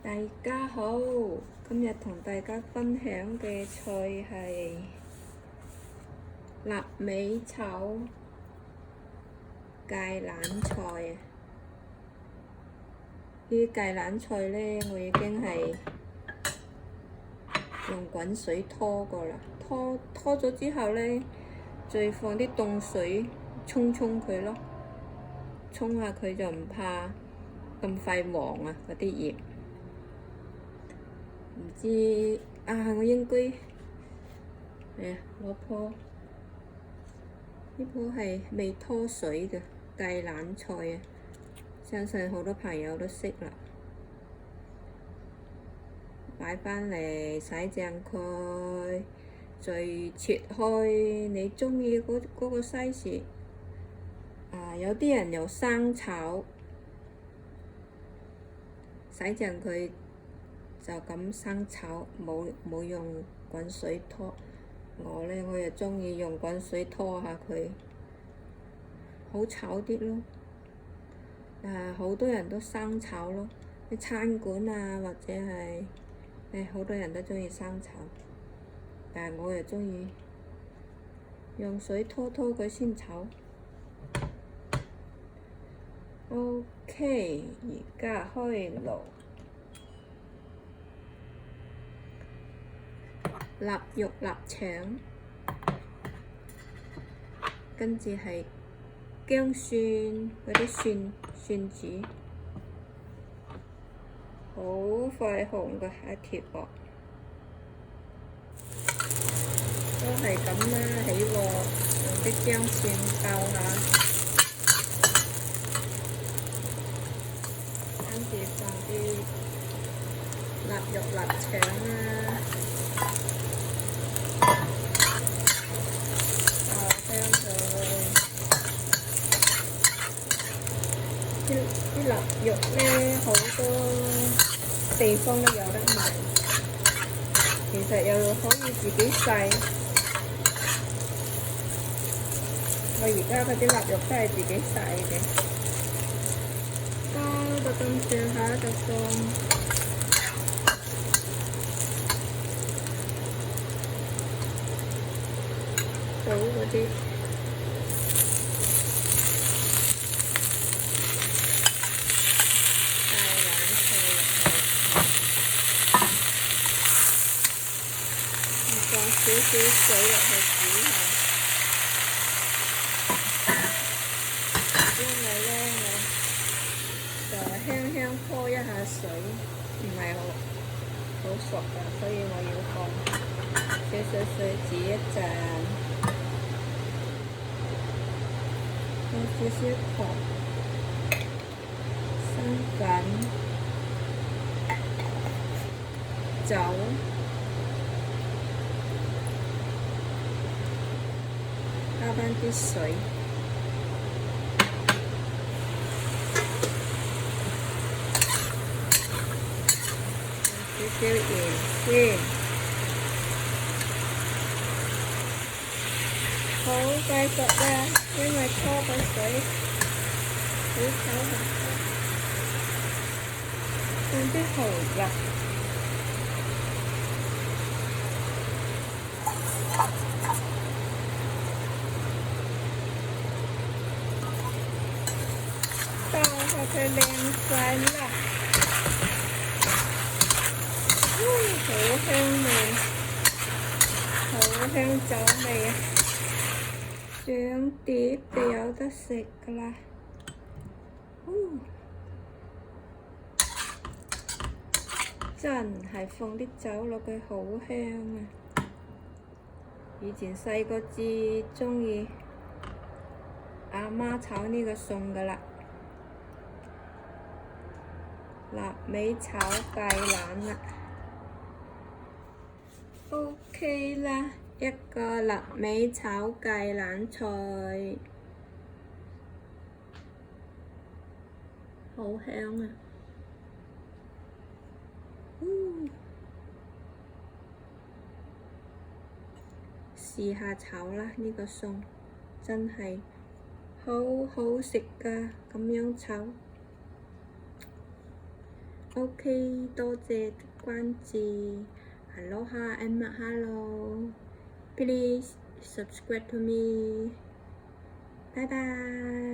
大家好，今日同大家分享嘅菜係臘味炒芥蘭菜啊！啲芥蘭菜呢，我已經係用滾水拖過啦，拖咗之後呢，再放啲凍水沖佢咯，沖下佢就唔怕咁快黃啊嗰啲葉。唔知啊，我應該攞棵呢棵係未拖水嘅芥蘭菜啊，相信好多朋友都識啦。擺返嚟洗淨佢，再切開你鍾意嗰個 size。有啲人又生炒，洗淨佢就咁生炒，冇用滾水拖。我呢，我又鍾意用滾水拖下佢，好炒啲咯。好多人都生炒咯，啲餐館啊或者係好多人都鍾意生炒，但係我又鍾意用水拖佢先炒。OK， 而家開爐，臘肉、臘腸，跟住係薑蒜嗰啲蒜子，好快紅嘅一條喎，都係咁啦，起鑊用啲薑蒜爆下。跟住放啲臘肉、臘腸啦，爆香佢。啲臘肉呢，好多地方都有得賣，其實又可以自己洗。我而家嗰啲臘肉都係自己洗嘅。就咁上下就放倒嗰啲芥蘭菜落去，放少少水落去煮下，因為呢，我就輕拖一下水，唔係好熟㗎，所以我要放少少水煮一陣，放少少糖、生粉、酒，加返啲水。少鹽先，好快熟啦，因為拖個水好炒好多。放啲蠔油，爆下佢靚晒啦！好香味，好香酒味啊！上碟就有得食㗎啦。真係放啲酒落去好香啊！以前細個至鍾意阿媽炒呢個餸㗎啦，臘味炒芥蘭啦。OK 啦，一個臘味炒芥蘭菜，好香啊！試下炒啦，呢個餸真係好好食㗎，咁樣炒。OK，多謝關注。Aloha and mahalo. Please subscribe to me. Bye bye.